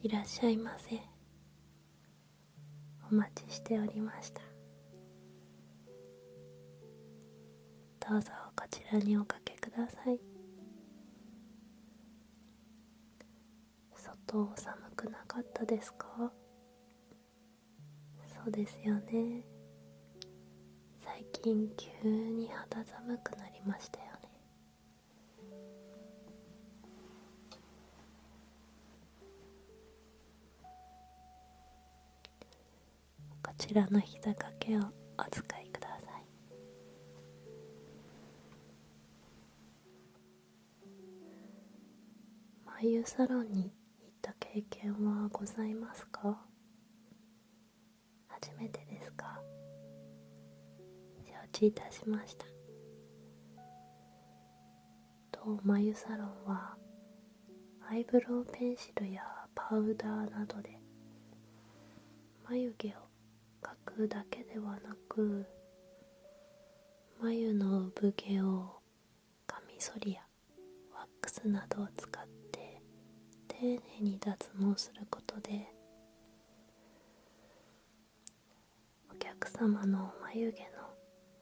いらっしゃいませ。お待ちしておりました。どうぞこちらにおかけください。外寒くなかったですか？そうですよね。最近急に肌寒くなりましたよね。こちらの膝掛けをお使いください。眉サロンに行った経験はございますか？初めてですか？承知いたしました。眉サロンはアイブロウペンシルやパウダーなどで眉毛を描くだけではなく、眉の産毛をカミソリやワックスなどを使って丁寧に脱毛することで、お客様の眉毛の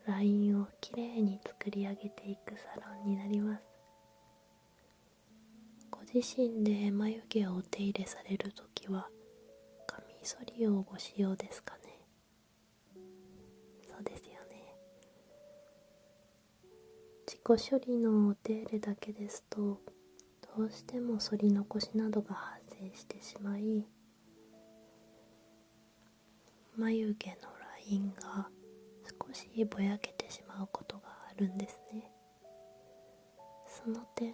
ラインをきれいに作り上げていくサロンになります。ご自身で眉毛をお手入れされるときはカミソリをご使用ですかね？そうですよね。自己処理のお手入れだけですと、どうしても反り残しなどが発生してしまい、眉毛のラインが少しぼやけてしまうことがあるんですね。その点、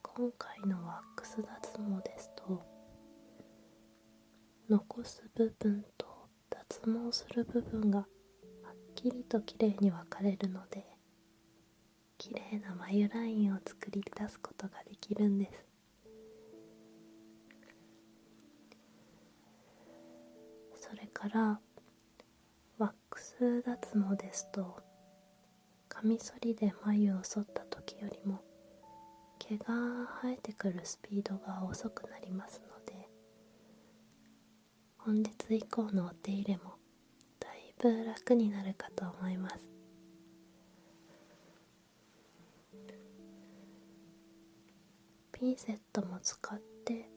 今回のワックス脱毛ですと、残す部分と脱毛する部分がはっきりときれいに分かれるので、きれいな眉ラインを作り出すことができるんです。それからワックス脱毛ですと、カミソリで眉を剃った時よりも毛が生えてくるスピードが遅くなりますので、本日以降のお手入れもだいぶ楽になるかと思います。ピンセットも使って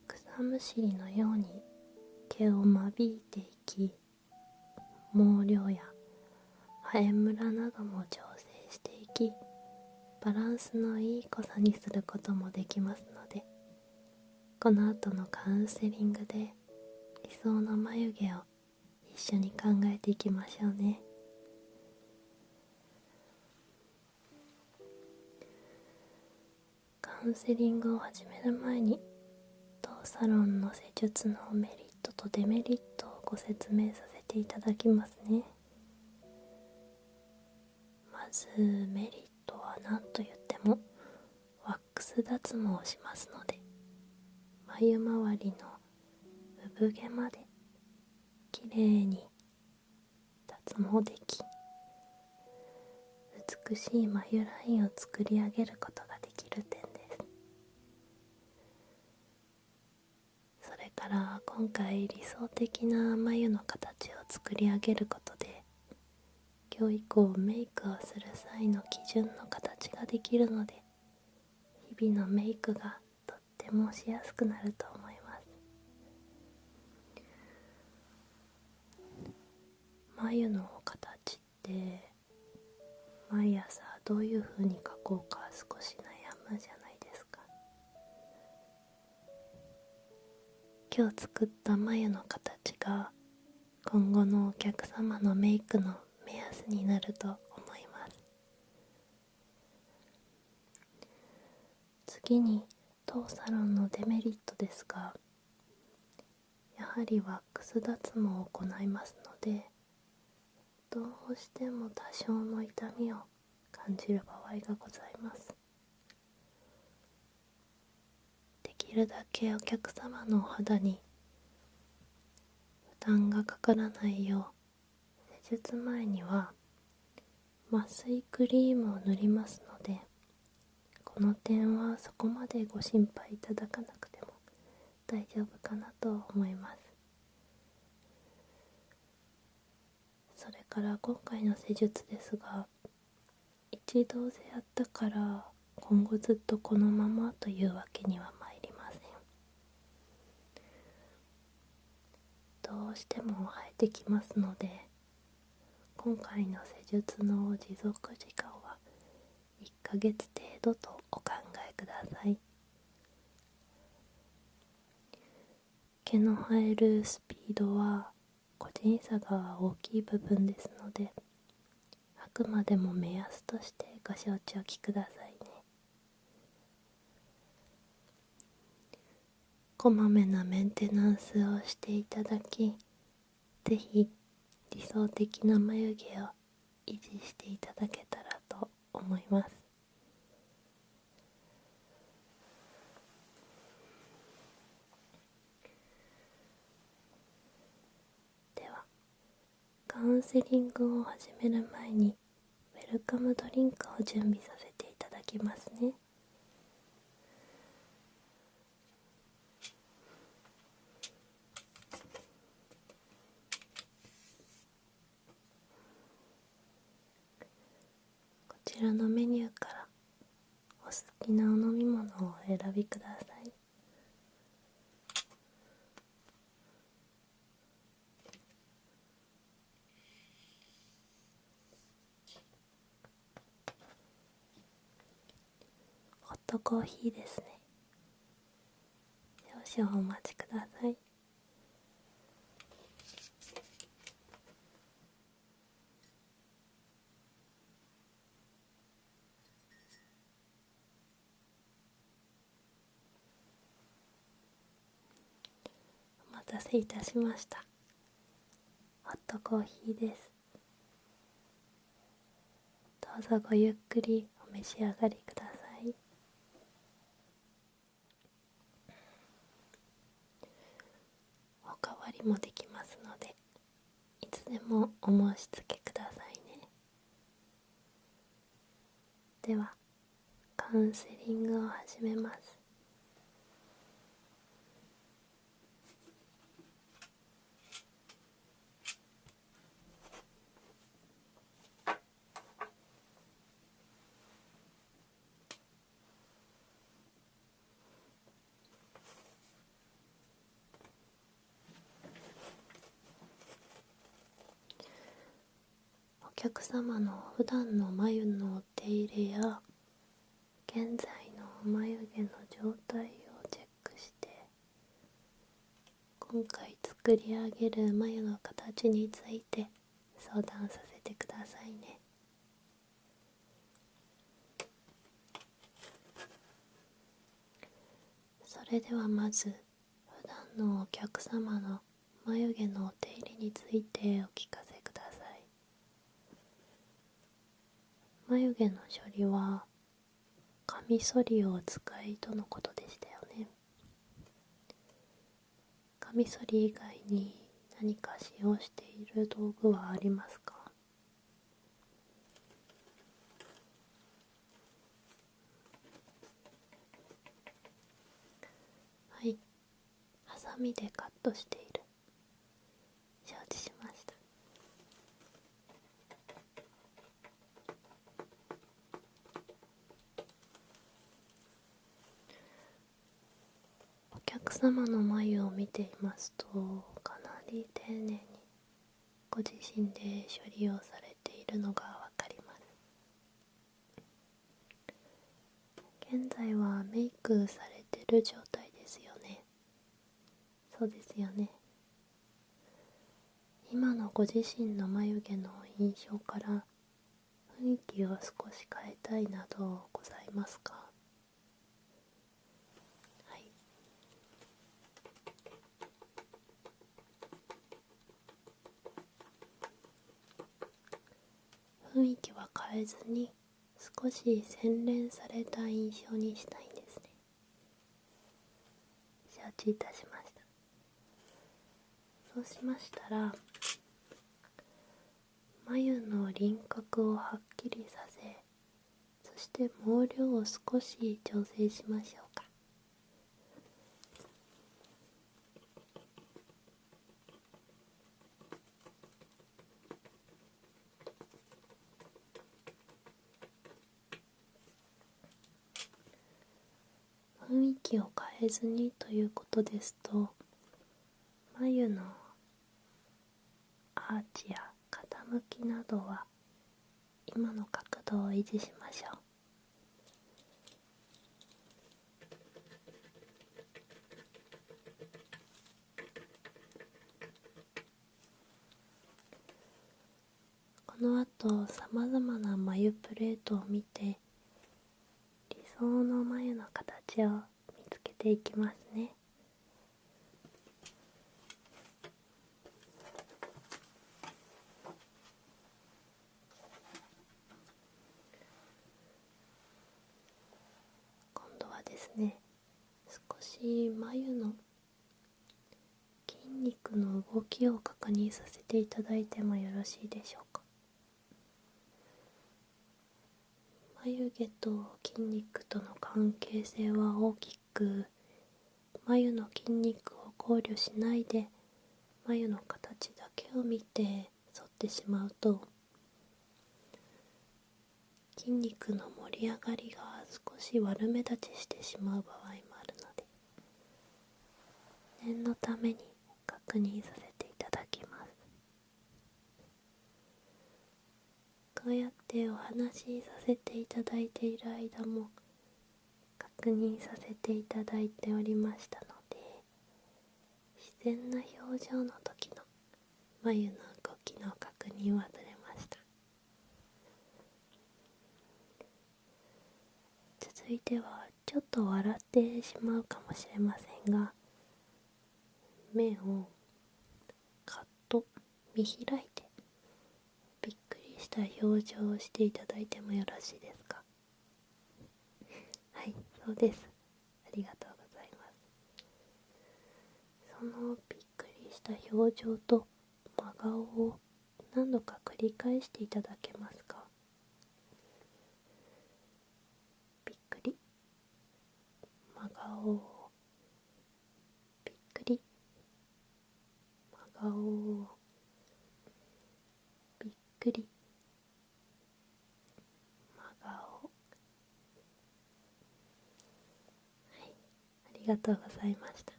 草むしりのように毛を間引いていき、毛量や生えムラなども調整していき、バランスのいい濃さにすることもできますので、この後のカウンセリングで理想の眉毛を一緒に考えていきましょうね。カウンセリングを始める前に、当サロンの施術のメリットとデメリットをご説明させていただきますね。まずメリットは何と言ってもワックス脱毛をしますので、眉周りの産毛まできれいに脱毛でき、美しい眉ラインを作り上げることができる点です。それから今回理想的な眉の形を作り上げることで、今日以降メイクをする際の基準の形ができるので、日々のメイクがとってもしやすくなると思います。眉の形って毎朝どういう風に描こうか少し悩むじゃないですか。今日作った眉の形が今後のお客様のメイクの目安になると思います。次に当サロンのデメリットですが、やはりワックス脱毛を行いますので、どうしても多少の痛みを感じる場合がございます。できるだけお客様のお肌に負担がかからないよう、施術前には麻酔クリームを塗りますので、この点はそこまでご心配いただかなくても大丈夫かなと思います。それから今回の施術ですが、一度でやったから今後ずっとこのままというわけには参りません。どうしても生えてきますので、今回の施術の持続時間は1ヶ月程度とお考えください。毛の生えるスピードは個人差が大きい部分ですので、あくまでも目安としてご承知おきくださいね。こまめなメンテナンスをしていただき、ぜひ理想的な眉毛を維持していただけたらと思います。では、カウンセリングを始める前にウェルカムドリンクを準備させていただきますね。こちらのメニューからお好きなお飲み物をお選びください。ホットコーヒーですね。少々お待ちください。お待たせいたしました。ホットコーヒーです。どうぞごゆっくりお召し上がりください。おかわりもできますので、いつでもお申し付けくださいね。では、カウンセリングを始めます。お客様の普段の眉のお手入れや現在の眉毛の状態をチェックして、今回作り上げる眉の形について相談させてくださいね。それではまず、普段のお客様の眉毛のお手入れについてお聞かせください。眉毛の処理はカミソリをお使いとのことでしたよね。カミソリ以外に何か使用している道具はありますか？はい、ハサミでカットしている。承知しました。お客様の眉を見ていますと、かなり丁寧にご自身で処理をされているのがわかります。現在はメイクされてる状態ですよね。そうですよね。今のご自身の眉毛の印象から雰囲気を少し変えたいなどございますか？はい。雰囲気は変えずに少し洗練された印象にしたいんですね。承知いたしました。そうしましたら、眉の輪郭をはっきりさせ、そして毛量を少し調整しましょうか。雰囲気を変えずにということですと、眉のアーチや傾きなどは今の角度を維持しましょう。この後さまざまな眉プレートを見て、理想の眉の形を見つけていきますね。今度はですね、少し眉の筋肉の動きを確認させていただいてもよろしいでしょうか。眉毛と筋肉との関係性は大きく、眉の筋肉を考慮しないで眉の形だけを見て沿ってしまうと、筋肉の盛り上がりが少し悪目立ちしてしまう場合もあるので、念のために確認させていただきます。こうやってお話しさせていただいている間も確認させていただいておりましたので、自然な表情の時の眉の動きの確認忘れました。続いてはちょっと笑ってしまうかもしれませんが、目をカッと見開いてびっくりした表情をしていただいてもよろしいですか。はい、そうです。ありがとうございます。そのびっくりした表情と真顔を何度か繰り返していただけますか。びっくり、真顔、びっくり、真顔、びっくり、真顔。はい、ありがとうございました。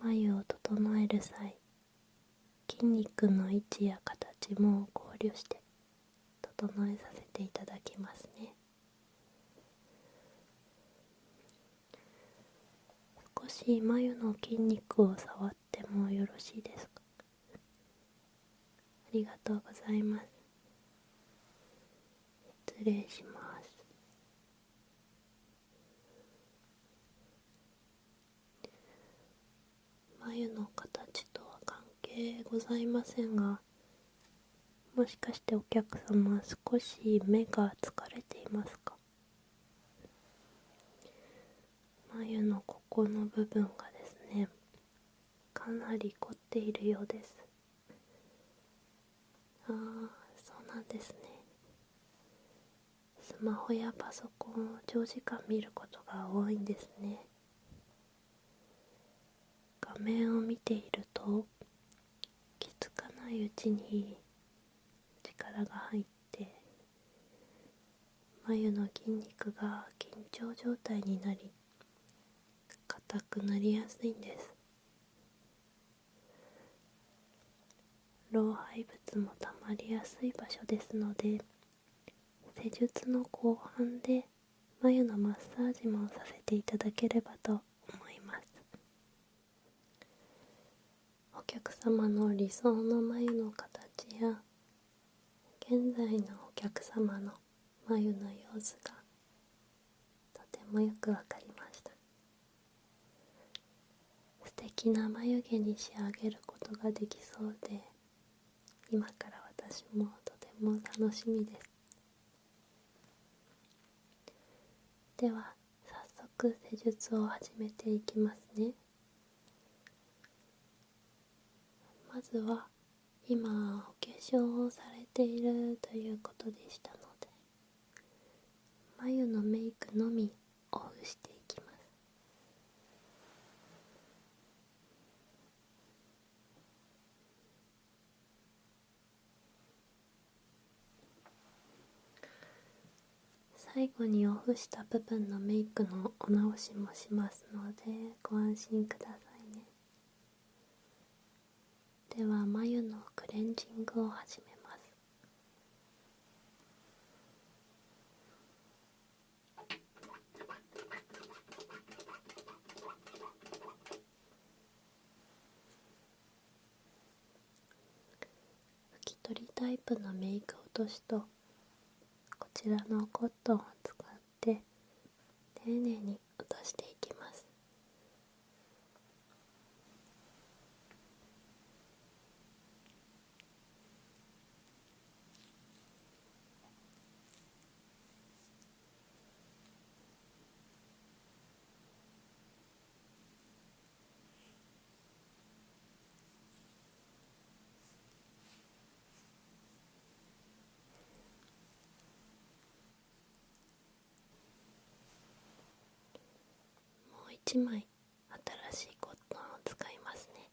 眉を整える際、筋肉の位置や形も考慮して整えさせていただきますね。少し眉の筋肉を触ってもよろしいですか。ありがとうございます。失礼します。眉の形とは関係ございませんが、もしかしてお客様少し目が疲れていますか。眉のここの部分がですね、かなり凝っているようです。そうなんですね。スマホやパソコンを長時間見ることが多いんですね。画面を見ていると気づかないうちに力が入って眉の筋肉が緊張状態になり硬くなりやすいんです。老廃物もたまりやすい場所ですので、施術の後半で眉のマッサージもさせていただければと思います。お客様の理想の眉の形や現在のお客様の眉の様子がとてもよくわかりました。素敵な眉毛に仕上げることができそうで、今から私もとても楽しみです。では早速施術を始めていきますね。まずは今お化粧をされているということでしたので、眉のメイクのみオフしていきます。最後にオフした部分のメイクのお直しもしますのでご安心くださいね。では眉のクレンジングを始めます。拭き取りタイプのメイク落としとこちらのコットンを使って丁寧に落としていきます。もう一枚新しいコットンを使いますね。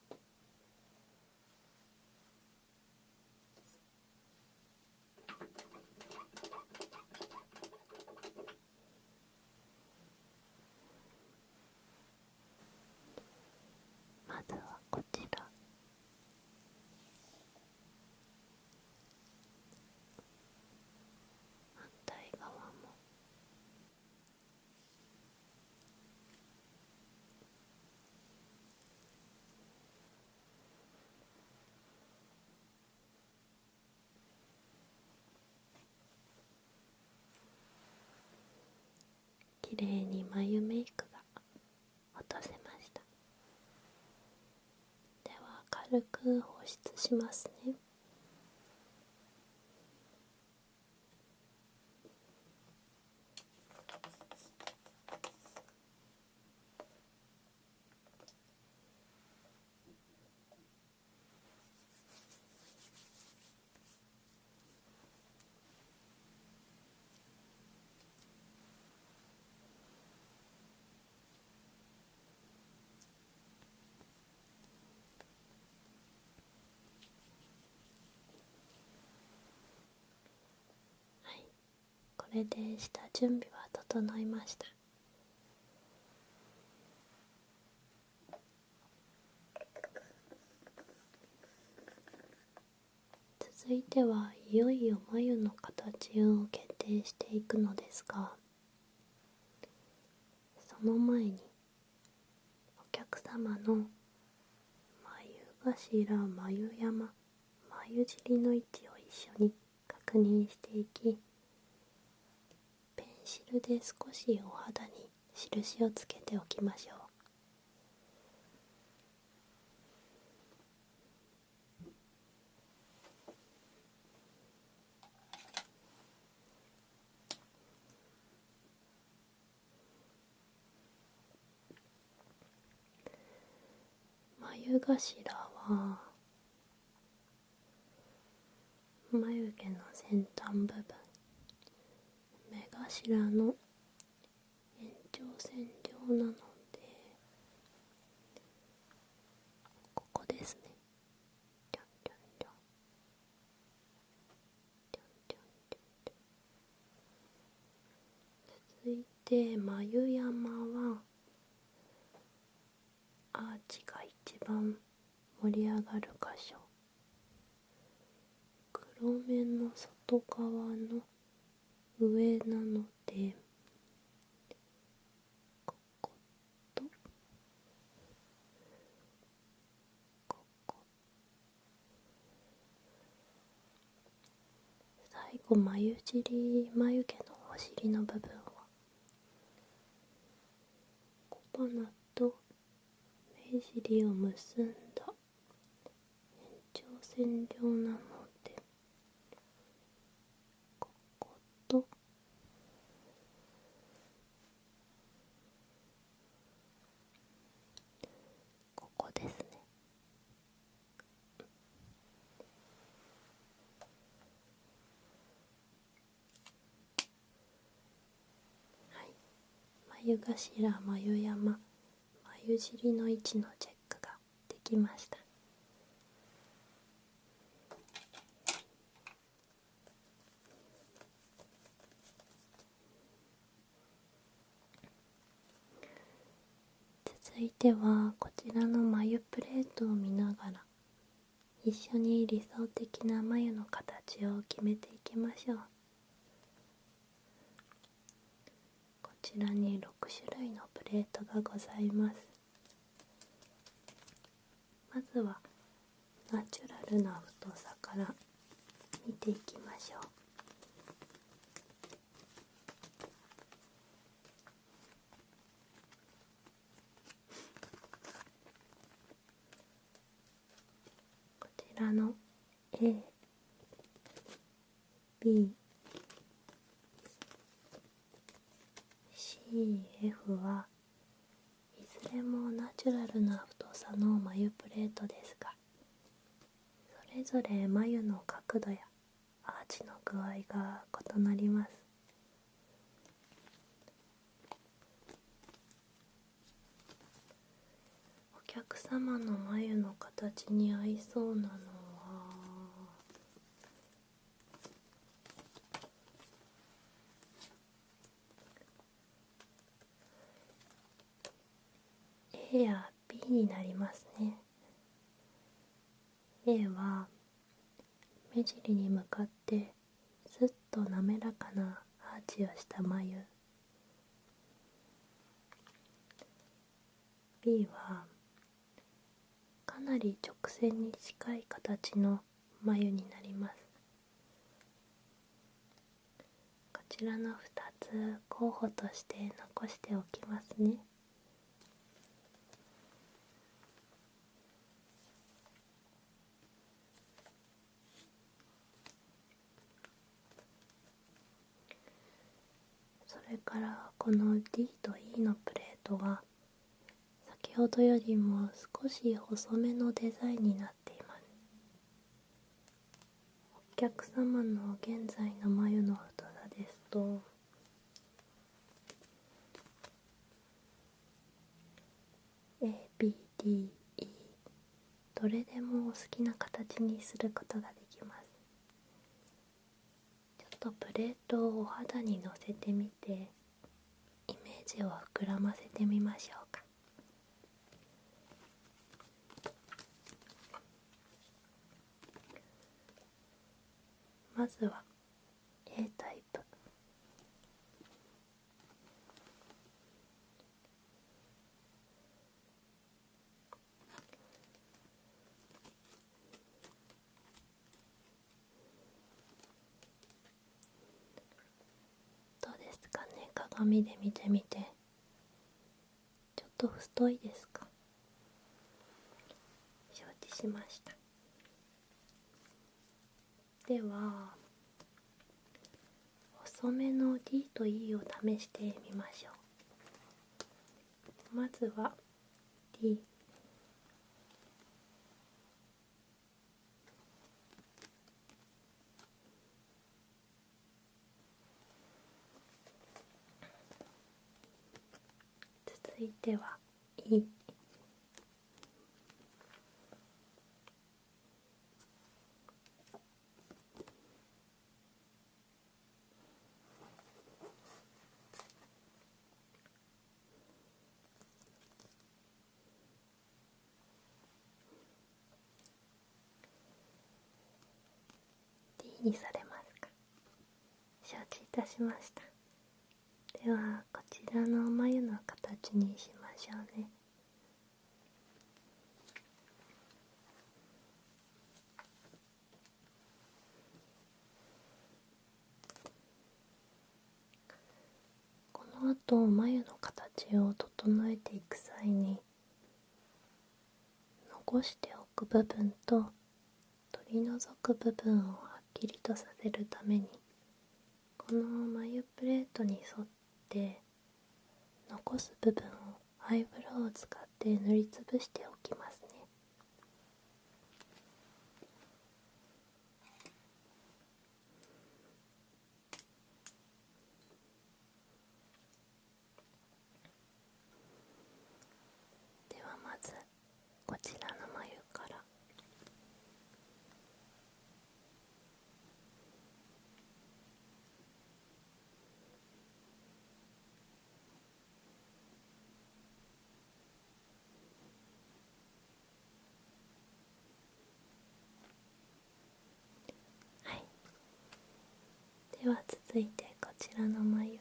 まずはこちら、反対側もきれいに眉メイクが落とせました。では軽く保湿しますね。はい、これで下準備は整いました。続いてはいよいよ眉の形を決定していくのですが、その前にお客様の眉頭、眉山、眉尻の位置を一緒に確認していき、ペンシルで少しお肌に印をつけておきましょう。眉頭は眉毛の先端部分、目頭の延長線上なので、ここですね。ちょんちょんちょんちょんちょんちょん。続いて眉山はアーチが一番盛り上がる箇所、黒目の外側の上なので、こことここ、最後眉尻、眉毛のお尻の部分は小鼻と目尻を結んだ延長線上なので、こことここですね。はい、眉頭、眉山、眉尻の位置のチェックができました。続いてはこちらの眉プレートを見ながら一緒に理想的な眉の形を決めていきましょう。こちらに6種類のプレートがございます。まずはナチュラルな太さから見ていきましょう。こちらの A、B、C、F はいずれもナチュラルな太さの眉プレートですが、それぞれ眉の角度やアーチの具合が異なります。お客様の眉の形に合いそうなのはA や B になりますね。A は目尻に向かってすっと滑らかなアーチをした眉。 B はかなり直線に近い形の眉になります。こちらの2つ候補として残しておきますね。それからこの D と E のプレートは先ほどよりも少し細めのデザインになっています。お客様の現在の眉の太さですとA、B、D、E どれでもお好きな形にすることができます。ちょっとプレートをお肌にのせてみてイメージを膨らませてみましょうか。まずは A タイプ。どうですかね、鏡で見てみて。ちょっと太いですか？承知しました。では細めの D と E を試してみましょう。まずは D。 続いては E。 D にされますか？承知いたしました。ではこちらの眉の形にしましょうね。この後眉の形を整えていく際に残しておく部分と取り除く部分をはっきりとさせるためにこの眉プレートに沿って残す部分をアイブロウを使って塗りつぶしておきますね。ではまずこちらの眉からは続いてこちらの眉、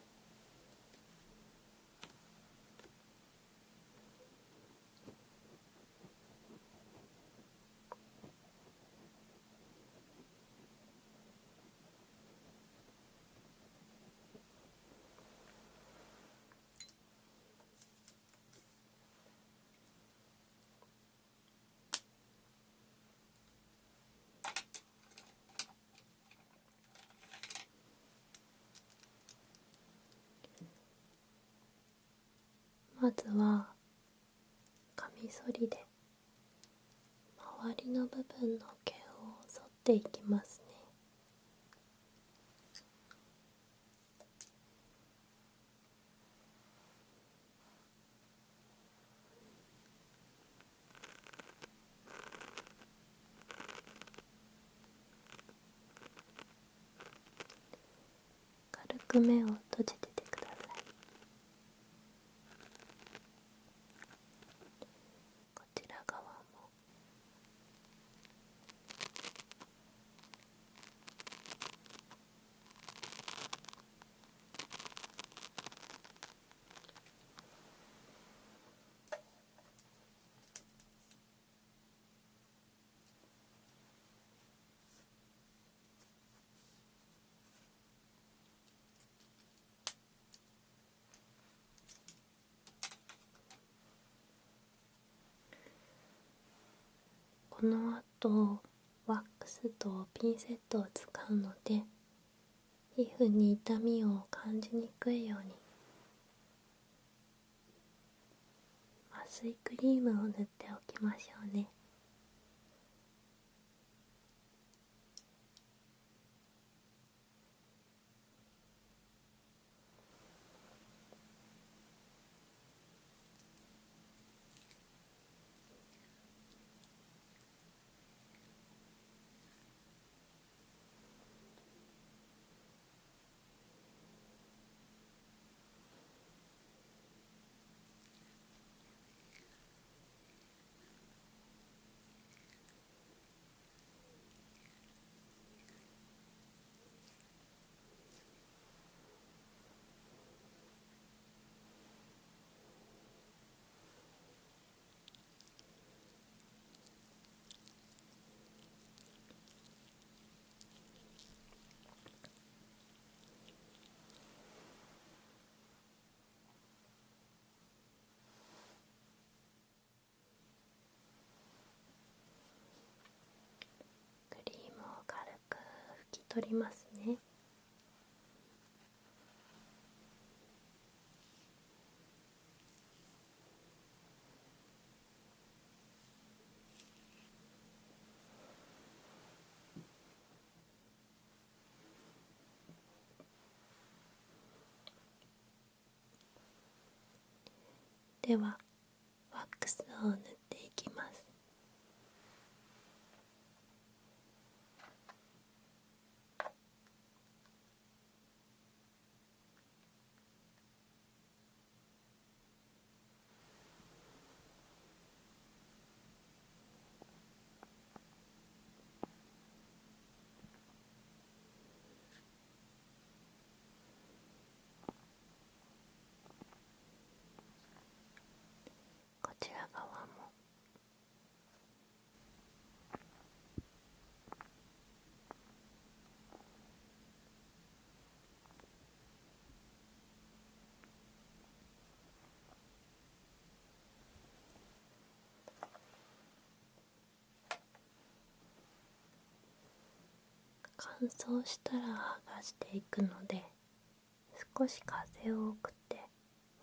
まずはカミソリで周りの部分の毛を剃っていきますね。軽く目を閉じててください。こちら側もこの後ワックスとピンセットを使うので、皮膚に痛みを感じにくいように麻酔クリームを塗っておきましょうね。クリームを軽く拭き取りますね。ではワックスを塗っていきます。こちら側も乾燥したら剥がしていくので、少し風を送って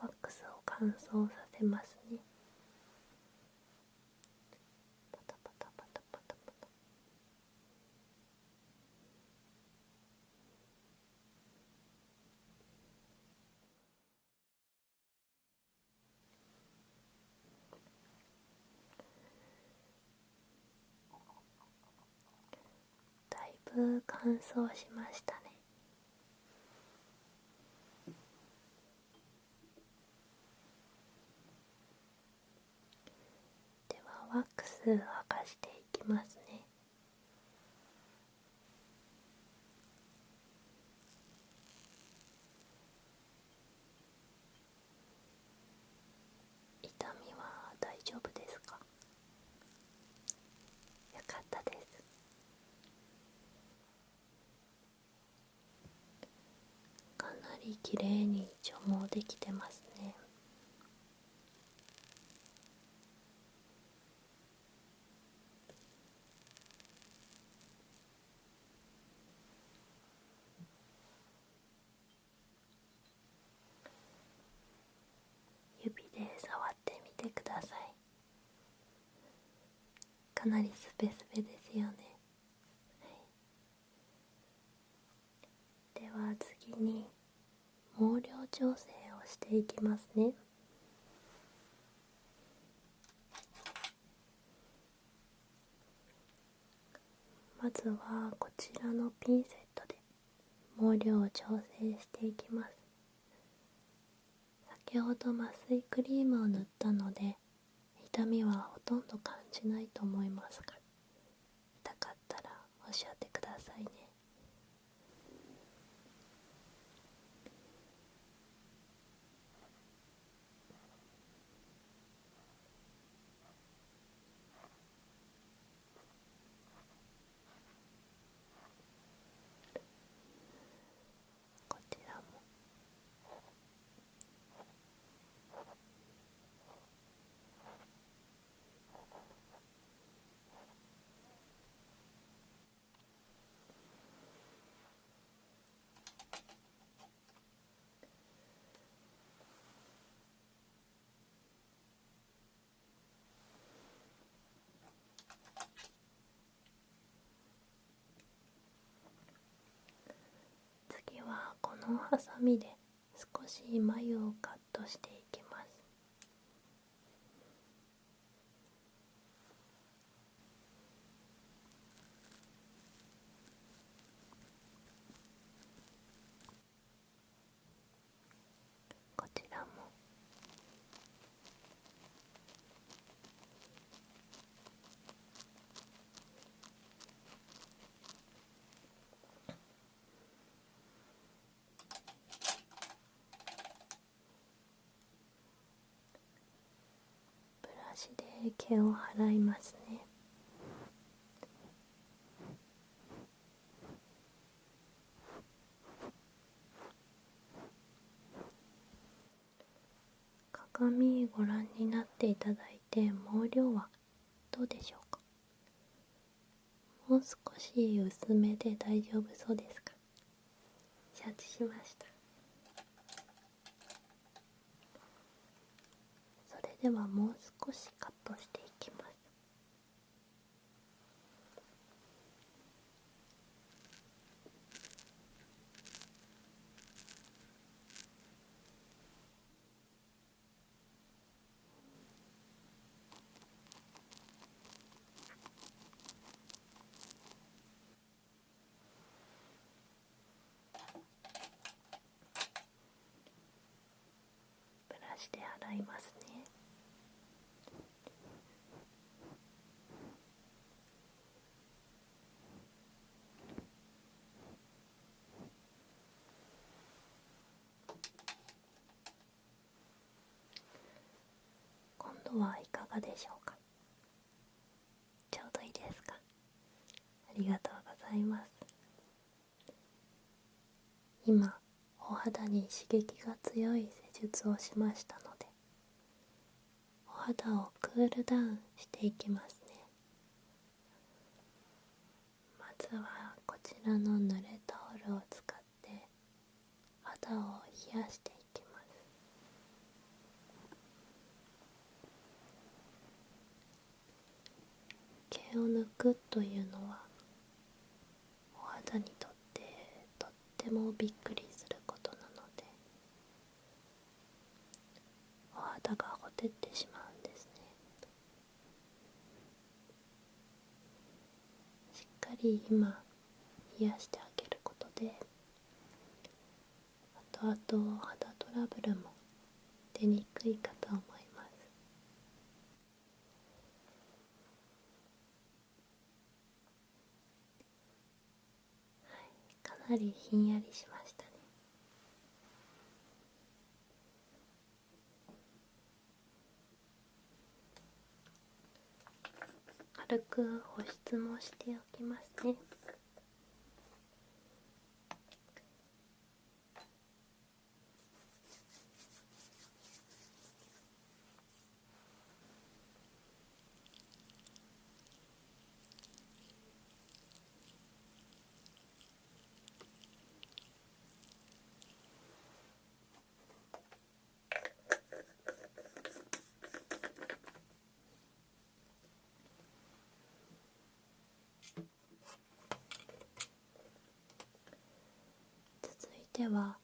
ワックスを乾燥させますね。パタパタパタパタパタ。だいぶ乾燥しましたね。ではワックスを剥がしていきますね。りきれいに除毛できてますね。指で触ってみてください。かなりスペスペですよね。では次に毛量調整をしていきますね。まずはこちらのピンセットで毛量を調整していきます。先ほど麻酔クリームを塗ったので痛みはほとんど感じないと思いますが、痛かったらおっしゃってくださいね。こちらも次はこのハサミで少し眉をカットしていきます。こちらもブラシで毛を払いますね。鏡ご覧になっていただいて毛量はどうでしょうか。もう少し薄めで大丈夫そうですか。承知しました。それではもう少しカットしていきます。ブラシで洗いますね。今度はいかがでしょうか。ちょうどいいですか。ありがとうございます。今お肌に刺激が強い施術をしましたので、お肌をクールダウンしていきますね。まずはこちらの濡れタオルを使って肌を冷やしていきます。毛を抜くというのはお肌にとってとってもびっくりすることなので、お肌がほてってしまうんですね。しっかり今冷やしてあげることで、後々肌トラブルも出にくいかと思います。かなりひんやりしましたね。軽く保湿もしておきますね。ては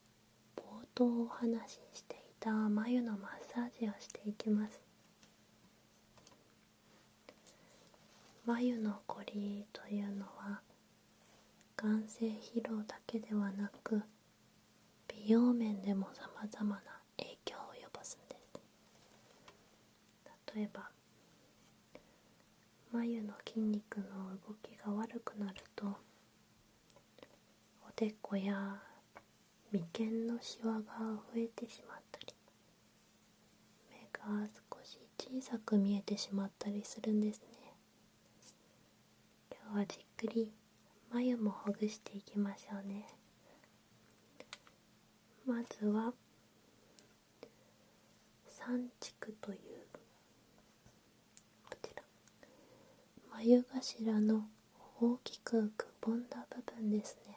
冒頭お話ししていた眉のマッサージをしていきます。眉のこりというのは眼性疲労だけではなく美容面でもさまざまな影響を及ぼすんです。例えば眉の筋肉の動きが悪くなるとおでこや眉間のシワが増えてしまったり目が少し小さく見えてしまったりするんですね。今日はじっくり眉もほぐしていきましょうね。まずは三竹というこちら眉頭の大きくくぼんだ部分ですね。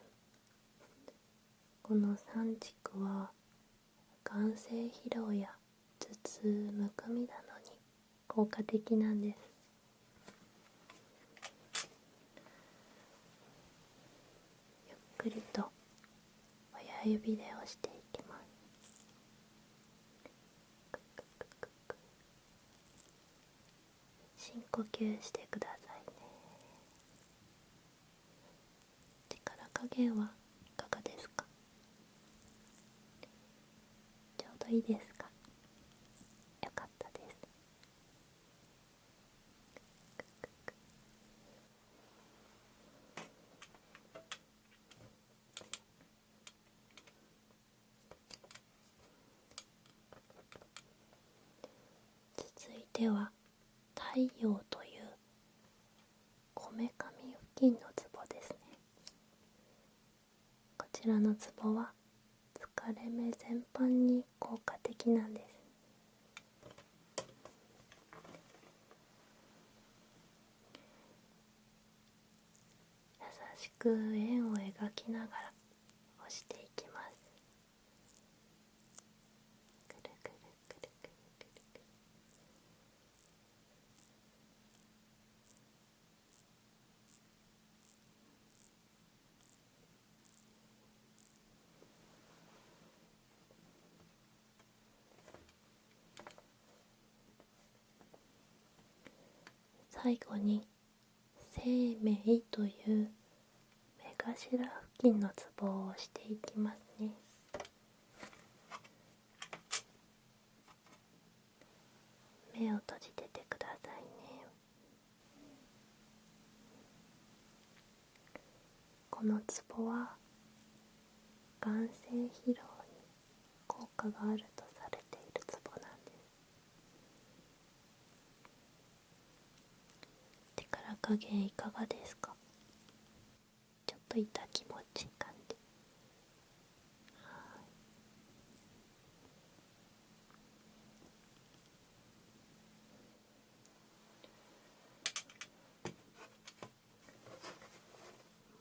この三竹は眼性疲労や頭痛、むくみなどに効果的なんです。ゆっくりと親指で押していきます。深呼吸してくださいね。力加減はいかがですか？ちょうどいいですか？よかったです。続いては太陽というこめかみ付近のツボですね。こちらのツボは疲れ目全般に効果的なんです。優しく円を描きながら押していきます。くるくるくるくるくるくる。最後に生命という目頭付近のツボを押していきますね。目を閉じててくださいね。このツボは眼性疲労に効果があるとされているツボなんです。力加減いかがですか？ちょっと痛気持ちいい感じ。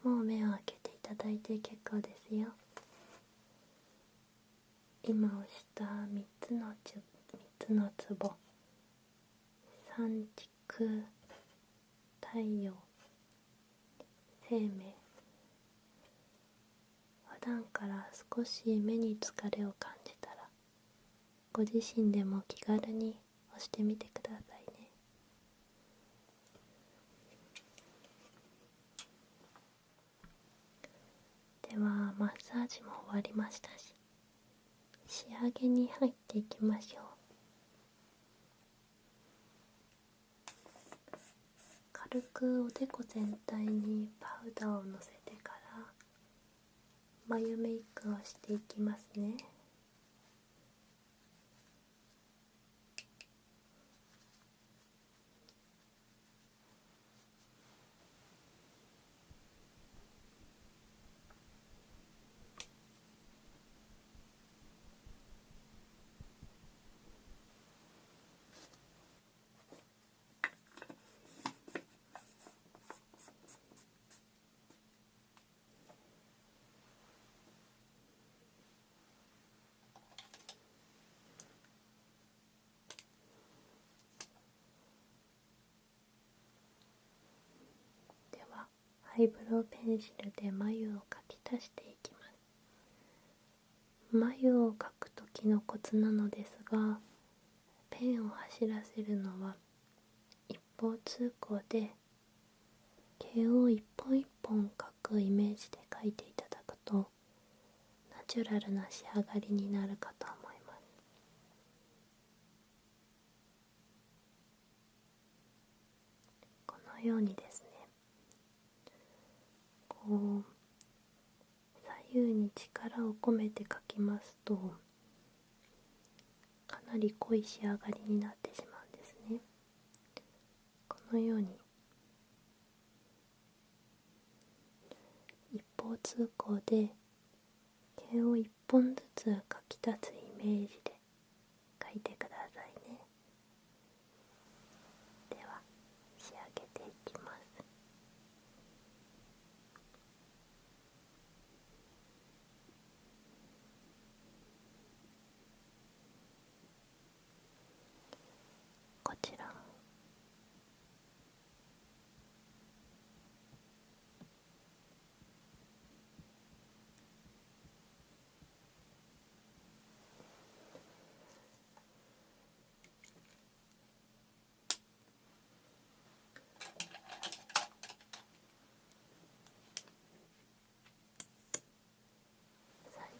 もう目を開けていただいて結構ですよ。今押した3つのツボ、三竹、太陽、生命。普段から少し目に疲れを感じたらご自身でも気軽に押してみてくださいね。ではマッサージも終わりましたし、仕上げに入っていきましょう。軽くおでこ全体にパウダーをのせてから眉メイクをしていきますね。アイブロウペンシルで眉を描き足していきます。眉を描く時のコツなのですが、ペンを走らせるのは一方通行で、毛を一本一本描くイメージで描いていただくとナチュラルな仕上がりになるかと思います。このようにですね、こう左右に力を込めて描きますとかなり濃い仕上がりになってしまうんですね。このように一方通行で毛を一本ずつ描き立つイメージで描いてくださいね。では仕上げていきます。こちら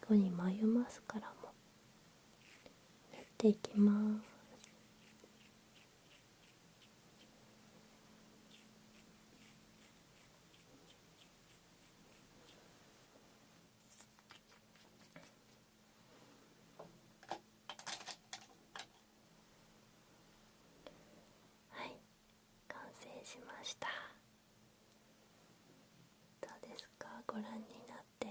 最後に眉マスカラも塗っていきます。はい、完成しました。どうですか？ご覧になって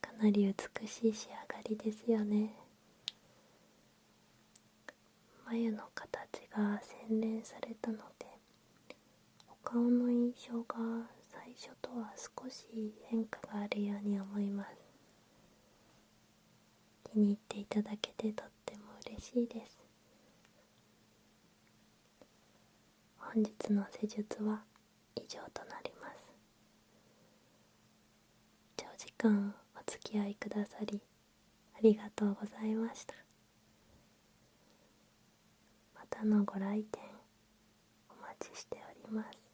かなり美しい仕上がりですよね。眉の形が洗練されたのでお顔の印象が最初とは少し変化があるように思います。気に入っていただけてとっても嬉しいです。本日の施術は以上となります。長時間お付き合いくださりありがとうございました。またのご来店お待ちしております。